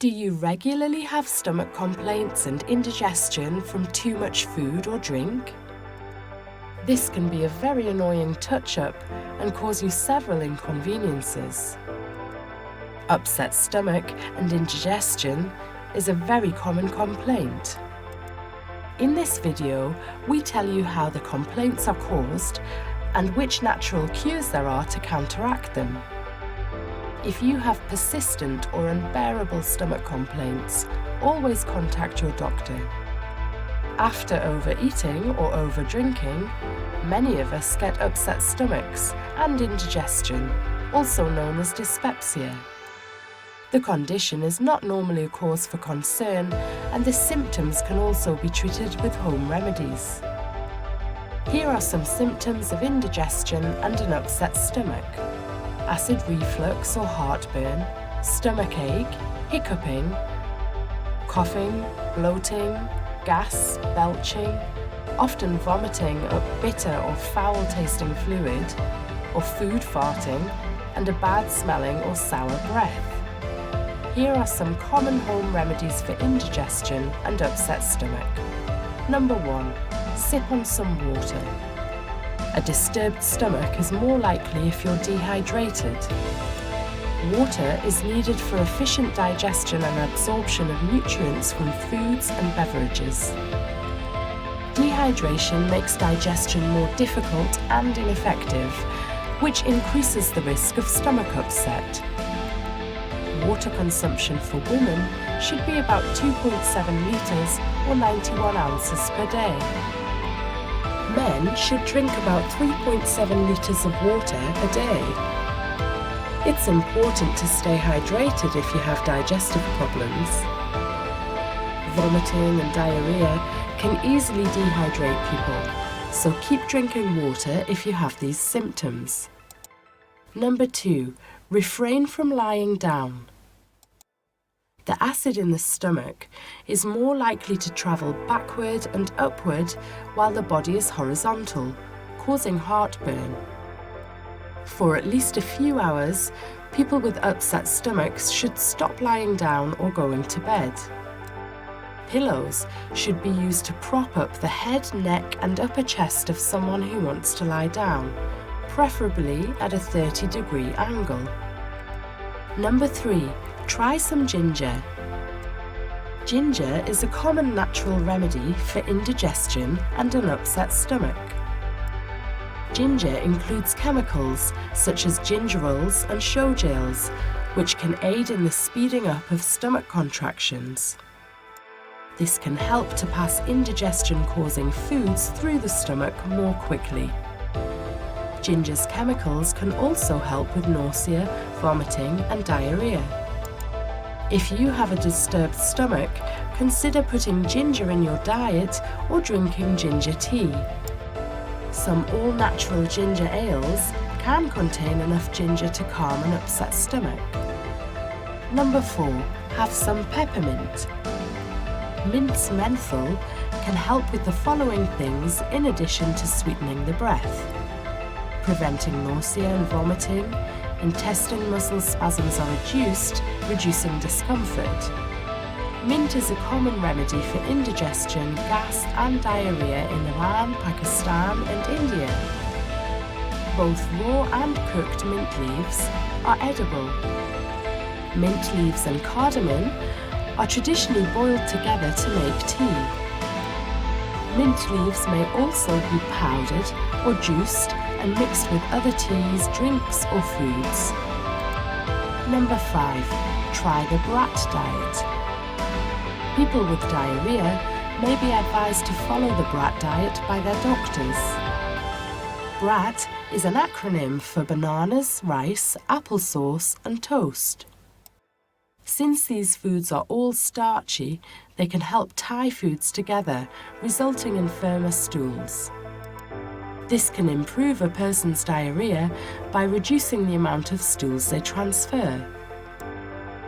Do you regularly have stomach complaints and indigestion from too much food or drink? This can be a very annoying touch-up and cause you several inconveniences. Upset stomach and indigestion is a very common complaint. In this video, we tell you how the complaints are caused and which natural cures there are to counteract them. If you have persistent or unbearable stomach complaints, always contact your doctor. After overeating or overdrinking, many of us get upset stomachs and indigestion, also known as dyspepsia. The condition is not normally a cause for concern, and the symptoms can also be treated with home remedies. Here are some symptoms of indigestion and an upset stomach: acid reflux or heartburn, stomachache, hiccuping, coughing, bloating, gas, belching, often vomiting up bitter or foul-tasting fluid, or food farting, and a bad smelling or sour breath. Here are some common home remedies for indigestion and upset stomach. Number 1. Sip on some water. A disturbed stomach is more likely if you're dehydrated. Water is needed for efficient digestion and absorption of nutrients from foods and beverages. Dehydration makes digestion more difficult and ineffective, which increases the risk of stomach upset. Water consumption for women should be about 2.7 litres or 91 ounces per day. Men should drink about 3.7 litres of water a day. It's important to stay hydrated if you have digestive problems. Vomiting and diarrhea can easily dehydrate people, so keep drinking water if you have these symptoms. Number 2. Refrain from lying down. The acid in the stomach is more likely to travel backward and upward while the body is horizontal, causing heartburn. For at least a few hours, people with upset stomachs should stop lying down or going to bed. Pillows should be used to prop up the head, neck, and upper chest of someone who wants to lie down, preferably at a 30-degree angle. Number 3. Try some ginger. Ginger is a common natural remedy for indigestion and an upset stomach. Ginger includes chemicals such as gingerols and show-gels, which can aid in the speeding up of stomach contractions. This can help to pass indigestion-causing foods through the stomach more quickly. Ginger's chemicals can also help with nausea, vomiting, and diarrhea. If you have a disturbed stomach, consider putting ginger in your diet or drinking ginger tea. Some all-natural ginger ales can contain enough ginger to calm an upset stomach. Number 4. Have some peppermint. Mint's menthol can help with the following things in addition to sweetening the breath: preventing nausea and vomiting, intestine muscle spasms are reduced, reducing discomfort. Mint is a common remedy for indigestion, gas and diarrhea in Iran, Pakistan and India. Both raw and cooked mint leaves are edible. Mint leaves and cardamom are traditionally boiled together to make tea. Mint leaves may also be powdered or juiced and mixed with other teas, drinks or foods. Number 5. Try the brat diet. People with diarrhea may be advised to follow the brat diet by their doctors. BRAT is an acronym for bananas, rice, applesauce and toast. Since these foods are all starchy, they can help tie foods together, resulting in firmer stools. This can improve a person's diarrhea by reducing the amount of stools they transfer.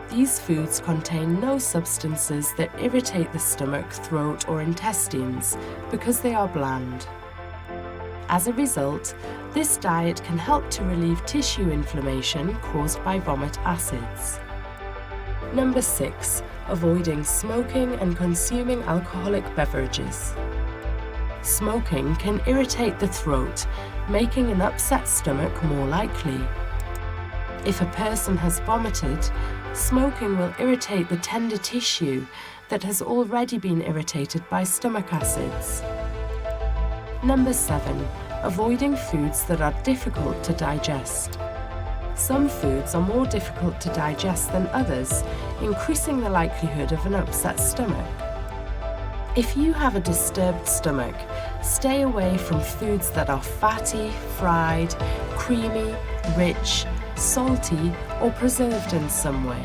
These foods contain no substances that irritate the stomach, throat or intestines because they are bland. As a result, this diet can help to relieve tissue inflammation caused by vomit acids. Number 6. Avoiding smoking and consuming alcoholic beverages. Smoking can irritate the throat, making an upset stomach more likely. If a person has vomited, smoking will irritate the tender tissue that has already been irritated by stomach acids. Number 7. Avoiding foods that are difficult to digest. Some foods are more difficult to digest than others, increasing the likelihood of an upset stomach. If you have a disturbed stomach, stay away from foods that are fatty, fried, creamy, rich, salty, or preserved in some way.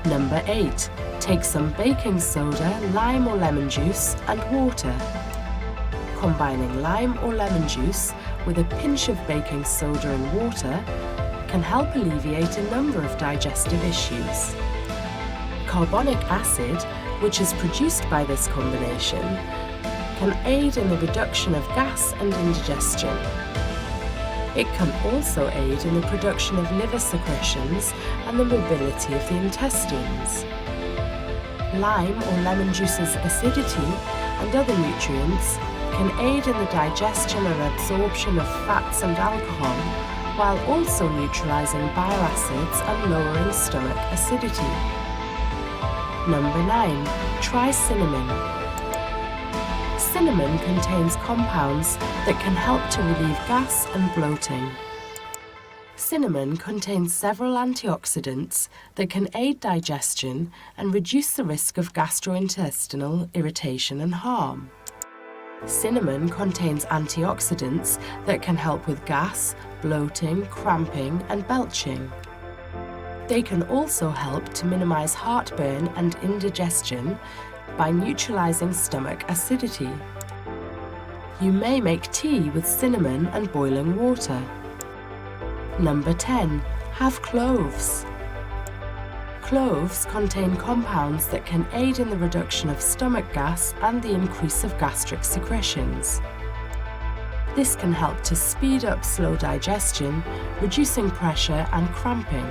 Number 8. Take some baking soda, lime or lemon juice, and water. Combining lime or lemon juice with a pinch of baking soda and water can help alleviate a number of digestive issues. Carbonic acid, which is produced by this combination, can aid in the reduction of gas and indigestion. It can also aid in the production of liver secretions and the mobility of the intestines. Lime or lemon juice's acidity and other nutrients can aid in the digestion and absorption of fats and alcohol, while also neutralizing bile acids and lowering stomach acidity. Number 9. Try cinnamon. Cinnamon contains compounds that can help to relieve gas and bloating. Cinnamon contains several antioxidants that can aid digestion and reduce the risk of gastrointestinal irritation and harm. Cinnamon contains antioxidants that can help with gas, bloating, cramping, and belching. They can also help to minimize heartburn and indigestion by neutralizing stomach acidity. You may make tea with cinnamon and boiling water. Number 10. Have cloves. Cloves contain compounds that can aid in the reduction of stomach gas and the increase of gastric secretions. This can help to speed up slow digestion, reducing pressure and cramping.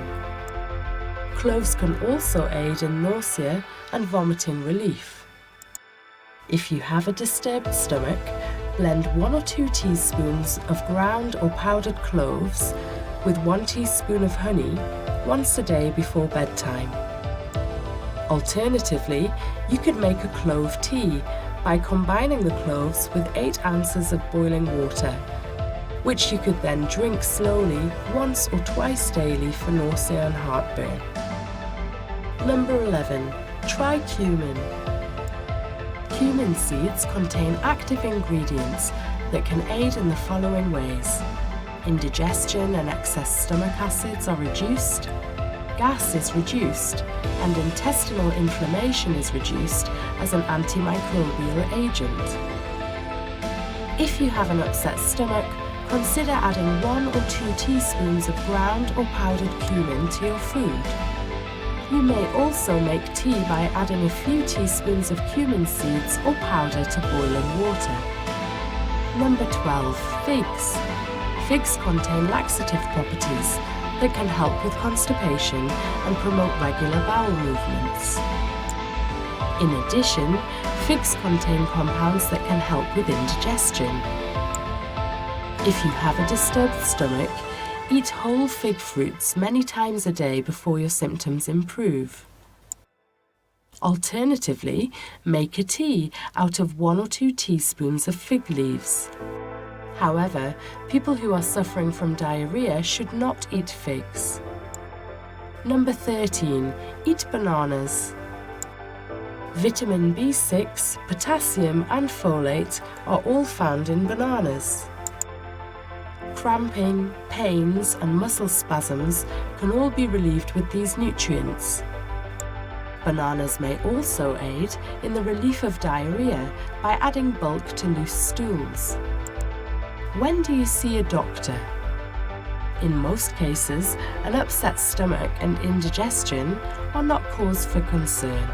Cloves can also aid in nausea and vomiting relief. If you have a disturbed stomach, blend 1 or 2 teaspoons of ground or powdered cloves with 1 teaspoon of honey once a day before bedtime. Alternatively, you could make a clove tea by combining the cloves with 8 ounces of boiling water, which you could then drink slowly once or twice daily for nausea and heartburn. Number 11. Try cumin. Cumin seeds contain active ingredients that can aid in the following ways. Indigestion and excess stomach acids are reduced, gas is reduced, and intestinal inflammation is reduced as an antimicrobial agent. If you have an upset stomach, consider adding 1 or 2 teaspoons of ground or powdered cumin to your food. You may also make tea by adding a few teaspoons of cumin seeds or powder to boiling water. Number 12. Figs. Figs contain laxative properties that can help with constipation and promote regular bowel movements. In addition, figs contain compounds that can help with indigestion. If you have a disturbed stomach, eat whole fig fruits many times a day before your symptoms improve. Alternatively, make a tea out of 1 or 2 teaspoons of fig leaves. However, people who are suffering from diarrhea should not eat figs. Number 13. Eat bananas. Vitamin B6, potassium and folate are all found in bananas. Cramping, pains and muscle spasms can all be relieved with these nutrients. Bananas may also aid in the relief of diarrhea by adding bulk to loose stools. When do you see a doctor? In most cases, an upset stomach and indigestion are not cause for concern.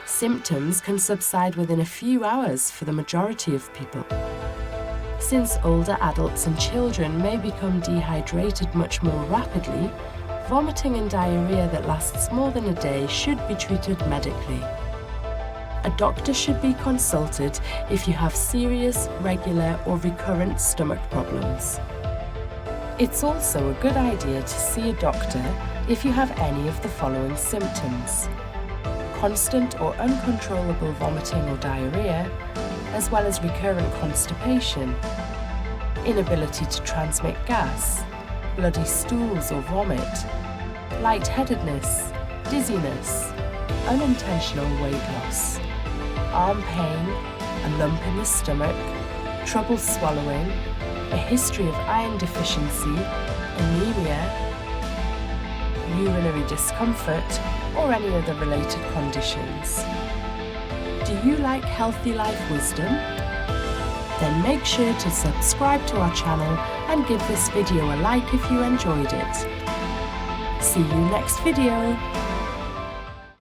Symptoms can subside within a few hours for the majority of people. Since older adults and children may become dehydrated much more rapidly, Vomiting and diarrhea that lasts more than a day should be treated medically. A doctor should be consulted if you have serious, regular or recurrent stomach problems. It's also a good idea to see a doctor if you have any of the following symptoms: constant or uncontrollable vomiting or diarrhea, as well as recurrent constipation, inability to transmit gas, bloody stools or vomit, lightheadedness, dizziness, unintentional weight loss, arm pain, a lump in the stomach, trouble swallowing, a history of iron deficiency, anemia, urinary discomfort, or any other related conditions. Do you like Healthy Life Wisdom? Then make sure to subscribe to our channel and give this video a like if you enjoyed it. See you next video.